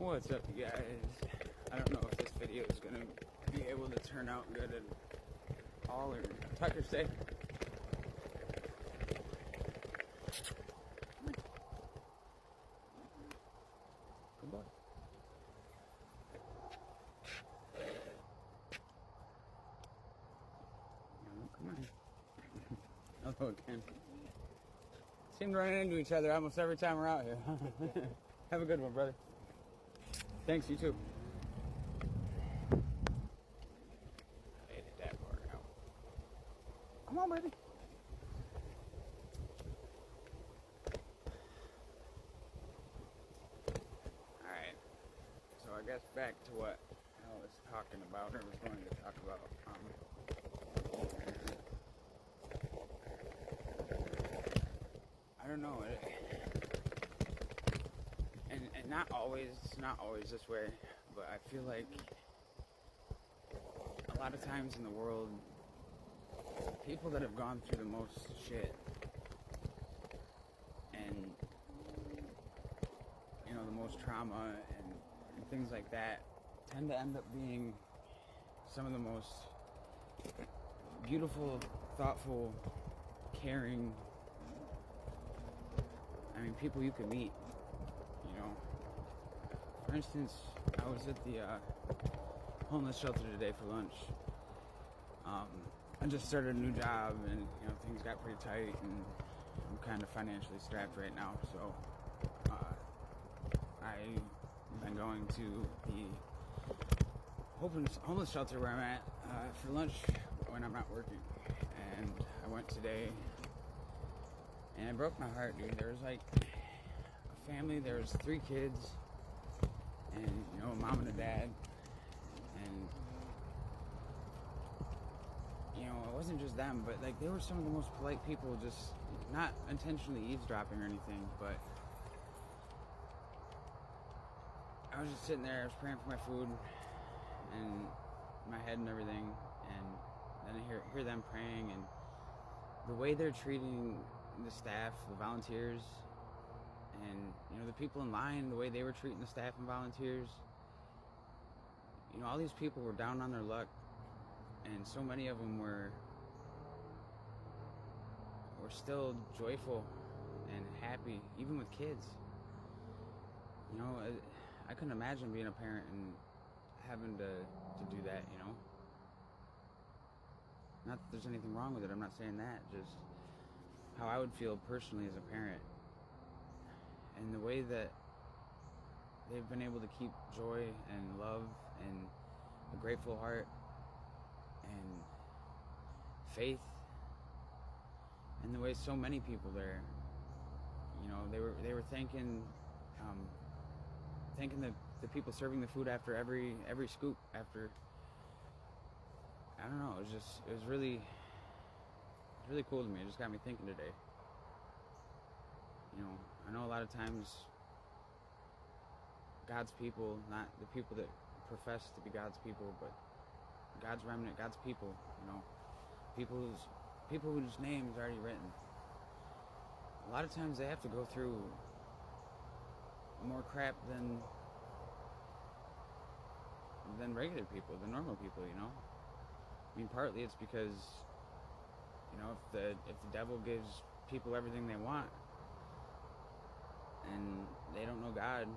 What's up, you guys? I don't know if this video is gonna be able to turn out good at all, or Tucker say. Good boy. No, come on. Hello again. Seem to run into each other almost every time we're out here. Have a good one, brother. Thanks, you too. I edit that part out. Come on, baby. Alright. So I guess back to what I was talking about, or was going to talk about. I don't know. And not always, it's not always this way, but I feel like a lot of times in the world, people that have gone through the most shit and, you know, the most trauma and things like that tend to end up being some of the most beautiful, thoughtful, caring, people you could meet, you know. For instance, I was at the homeless shelter today for lunch. I just started a new job, and you know, things got pretty tight, and I'm kind of financially strapped right now. So I've been going to the homeless shelter where I'm at for lunch when I'm not working. And I went today, and it broke my heart, dude. There was like a family, there was 3 kids, and you know, a mom and a dad, and you know, it wasn't just them, but like they were some of the most polite people, just not intentionally eavesdropping or anything, but I was just sitting there, I was praying for my food and my head and everything, and then I hear them praying, and the way they're treating the staff, the volunteers, and you know, the people in line, the way they were treating the staff and volunteers. You know, all these people were down on their luck, and so many of them were still joyful and happy, even with kids. You know, I couldn't imagine being a parent and having to do that, you know. Not that there's anything wrong with it, I'm not saying that, just how I would feel personally as a parent, and the way that they've been able to keep joy and love and a grateful heart and faith, and the way so many people there, you know, they were thanking the people serving the food after every scoop, after, I don't know, it was really cool to me. It just got me thinking today. You know, I know a lot of times God's people, not the people that profess to be God's people, but God's remnant, God's people, you know, people whose name is already written. A lot of times they have to go through more crap than regular people, than normal people, you know. I mean, partly it's because, you know, if the devil gives people everything they want and they don't know God,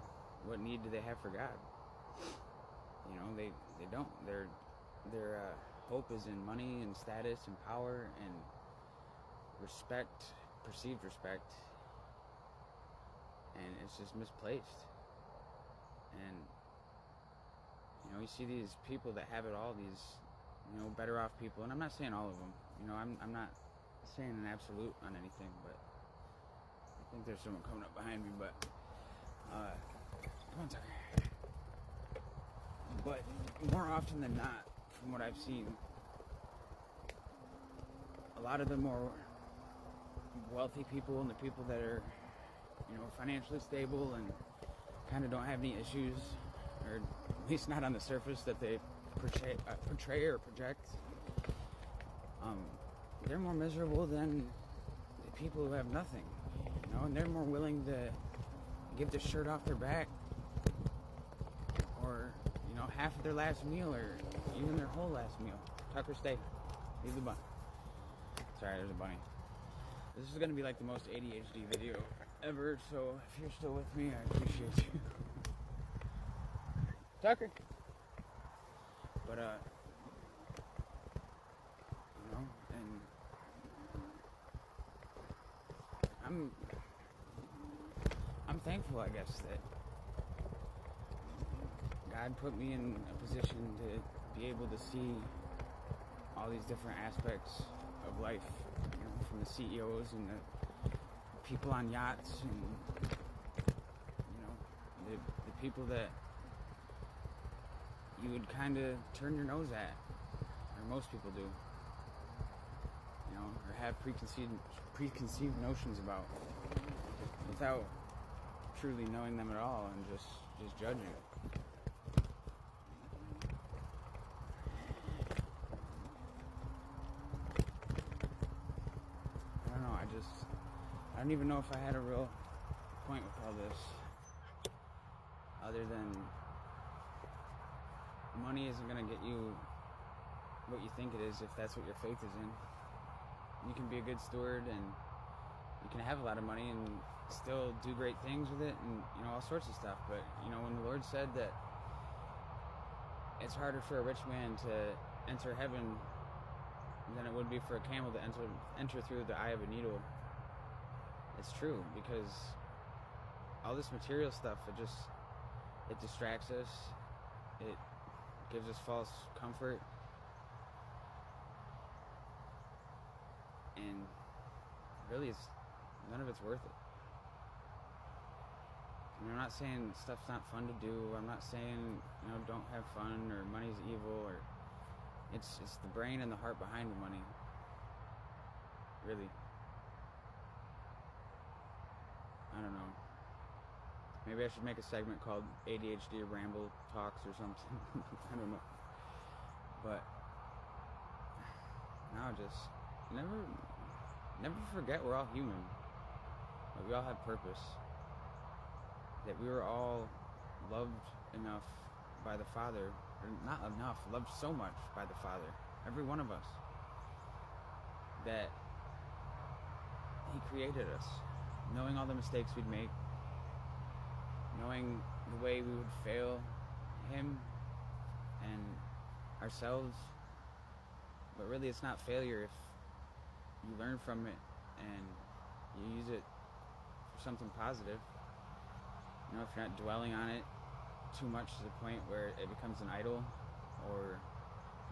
what need do they have for God? You know, they don't. Their hope is in money and status and power and respect, perceived respect, and it's just misplaced. And you know, you see these people that have it all, these, you know, better off people, and I'm not saying all of them, you know, I'm not saying an absolute on anything, but I think there's someone coming up behind me, but come on, Tucker. But more often than not, from what I've seen, a lot of the more wealthy people and the people that are, you know, financially stable and kind of don't have any issues, or at least not on the surface that they portray or project, they're more miserable than the people who have nothing, you know, and they're more willing to give the shirt off their back or, half of their last meal, or even their whole last meal. Tucker, stay. Leave the bunny. Sorry, there's a bunny. This is going to be like the most ADHD video ever, so if you're still with me, I appreciate you. Tucker! But, and I'm thankful, I guess, that God put me in a position to be able to see all these different aspects of life, from the CEOs and the people on yachts and, the people that you would kind of turn your nose at, or most people do, or have preconceived notions about, without truly knowing them at all, and just judging. I don't know, I don't even know if I had a real point with all this, other than money isn't going to get you what you think it is, if that's what your faith is in. You can be a good steward, and you can have a lot of money and still do great things with it, and all sorts of stuff. But when the Lord said that it's harder for a rich man to enter heaven than it would be for a camel to enter through the eye of a needle, it's true, because all this material stuff, it distracts us, it gives us false comfort, and really none of it's worth it. I'm not saying stuff's not fun to do. I'm not saying, don't have fun, or money's evil, or it's the brain and the heart behind the money. Really. I don't know. Maybe I should make a segment called ADHD Ramble Talks or something. I don't know. But now just never forget we're all human. Like, we all have purpose. That we were all loved enough by the Father, or not enough, loved so much by the Father, every one of us, that He created us, knowing all the mistakes we'd make, knowing the way we would fail Him and ourselves. But really, it's not failure if you learn from it and you use it for something positive. If you're not dwelling on it too much to the point where it becomes an idol, or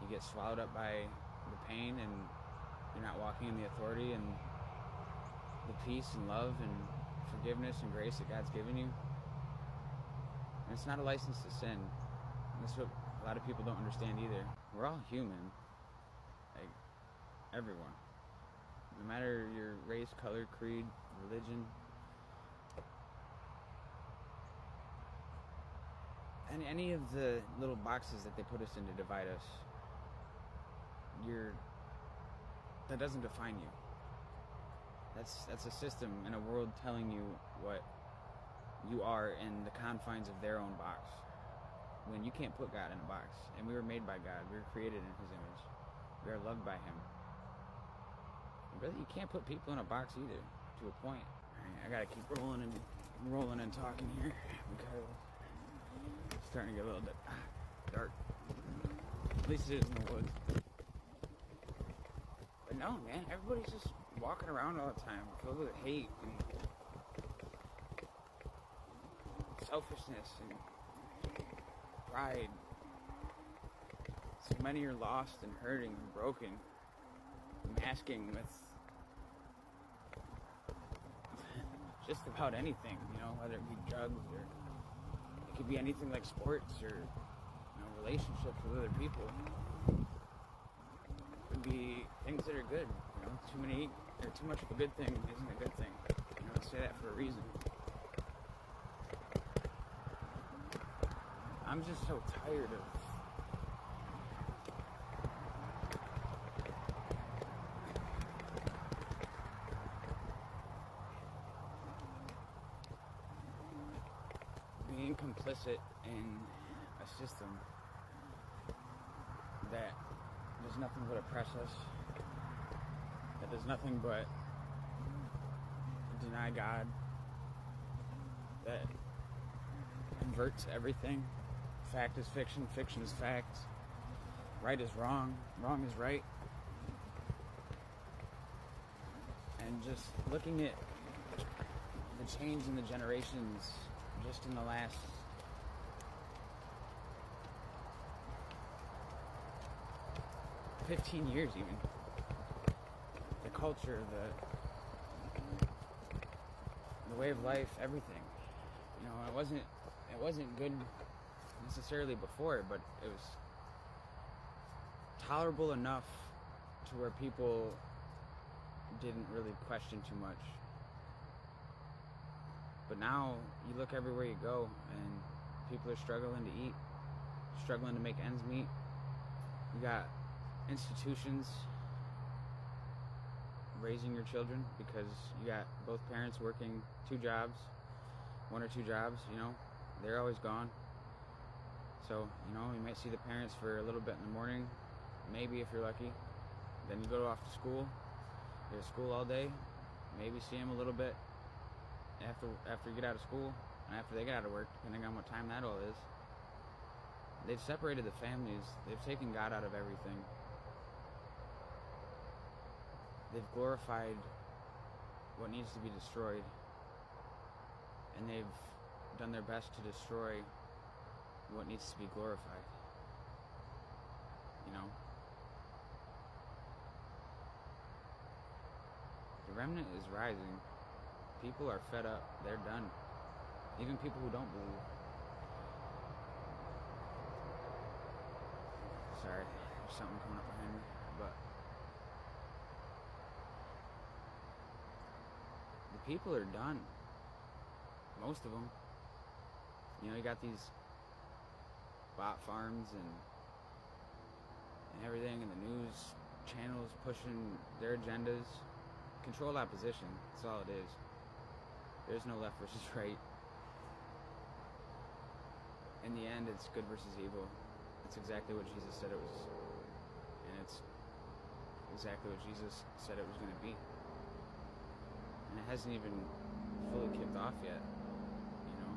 you get swallowed up by the pain and you're not walking in the authority and the peace and love and forgiveness and grace that God's given you. And it's not a license to sin. And that's what a lot of people don't understand either. We're all human. Like, everyone. No matter your race, color, creed, religion. And any of the little boxes that they put us in to divide us, that doesn't define you. That's a system in a world telling you what you are in the confines of their own box. When you can't put God in a box. And we were made by God. We were created in His image. We are loved by Him. And really, you can't put people in a box either, to a point. Right, I gotta keep rolling and talking here, because it's starting to get a little bit dark. At least it is in the woods. But no, man, everybody's just walking around all the time, filled with hate and selfishness and pride. So many are lost and hurting and broken, masking with just about anything, whether it be drugs, or it could be anything like sports, or relationships with other people. It could be things that are good. Too much of a good thing isn't a good thing. I say that for a reason. I'm just so tired of being complicit in a a system that does nothing but oppress us, that does nothing but deny God, that inverts everything. Fact is fiction, fiction is fact, right is wrong, wrong is right. And just looking at the change in the generations just in the last 15 years even. The culture, the way of life, everything. You know, it wasn't good necessarily before, but it was tolerable enough to where people didn't really question too much. But now you look everywhere you go and people are struggling to eat, struggling to make ends meet. You got institutions raising your children because you got both parents working 2 jobs, 1 or 2 jobs, you know, they're always gone. So, you know, you might see the parents for a little bit in the morning, maybe if you're lucky. Then you go off to school, you're at school all day, maybe see them a little bit after you get out of school and after they get out of work, depending on what time that all is. They've separated the families, they've taken God out of everything. They've glorified what needs to be destroyed, and they've done their best to destroy what needs to be glorified. You know? The remnant is rising. People are fed up. They're done. Even people who don't believe. Sorry, there's something coming up behind me. But the people are done. Most of them. You know, you got these bot farms and everything, and the news channels pushing their agendas. Controlled opposition, that's all it is. There's no left versus right. In the end, it's good versus evil. It's exactly what Jesus said it was. And it's exactly what Jesus said it was going to be. And it hasn't even fully kicked off yet, you know.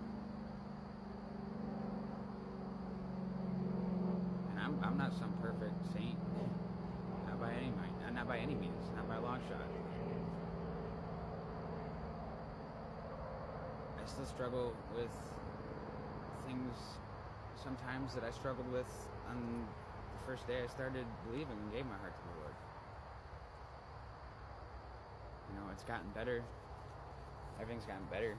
And I'm not some perfect saint. Not by any means. Not by a long shot. I still struggle with things sometimes that I struggled with on the first day I started believing and gave my heart to the Lord. You know, it's gotten better. Everything's gotten better.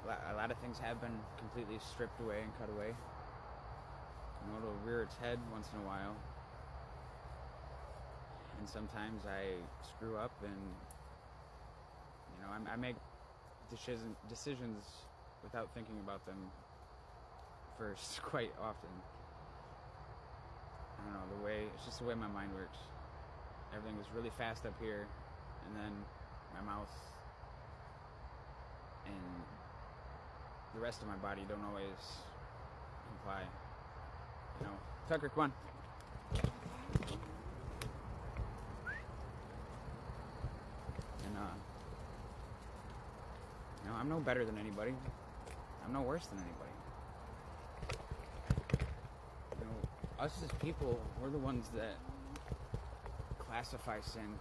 A lot of things have been completely stripped away and cut away. You know, it'll rear its head once in a while. And sometimes I screw up and, you know, I make decisions without thinking about them first quite often. I don't know, it's just the way my mind works. Everything is really fast up here, and then my mouth and the rest of my body don't always comply. You know, Tucker, come on. And you know, I'm no better than anybody. I'm no worse than anybody. You know, us as people, we're the ones that classify sin.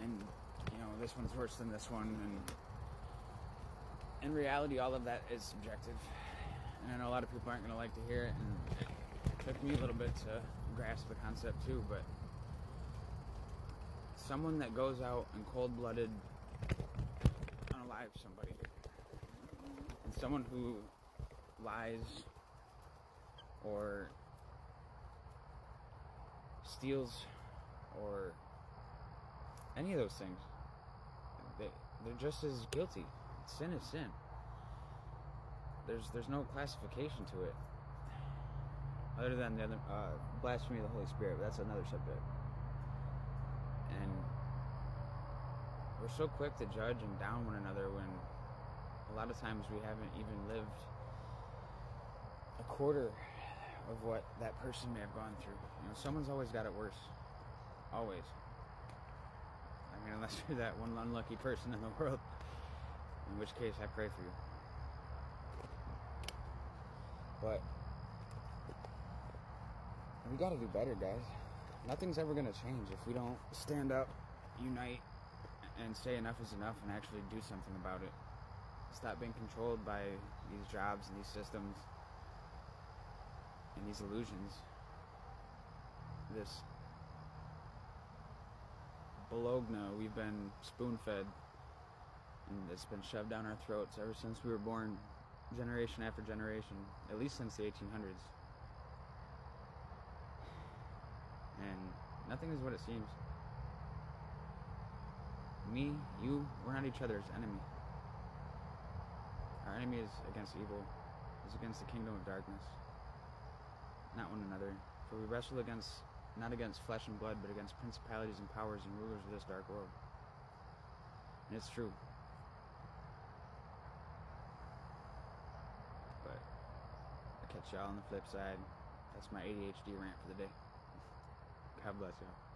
And, you know, this one's worse than this one. And in reality, all of that is subjective. And I know a lot of people aren't going to like to hear it. And it took me a little bit to grasp the concept too. But someone that goes out and cold-blooded unalives somebody, and someone who lies or steals or any of those things, they're just as guilty. Sin is sin. There's no classification to it other than the other blasphemy of the Holy Spirit. That's another subject. And we're so quick to judge and down one another when a lot of times we haven't even lived quarter of what that person may have gone through. You know, someone's always got it worse. Always. I mean, unless you're that one unlucky person in the world, in which case I pray for you. But we gotta do better, guys. Nothing's ever gonna change if we don't stand up, unite, and say enough is enough and actually do something about it. Stop being controlled by these jobs and these systems and these illusions. This bologna we've been spoon-fed, and it's been shoved down our throats ever since we were born, generation after generation, at least since the 1800s. And nothing is what it seems. Me, you, we're not each other's enemy. Our enemy is against evil, is against the kingdom of darkness, not one another. For we wrestle not against flesh and blood, but against principalities and powers and rulers of this dark world. And it's true. But I'll catch y'all on the flip side. That's my ADHD rant for the day. God bless y'all.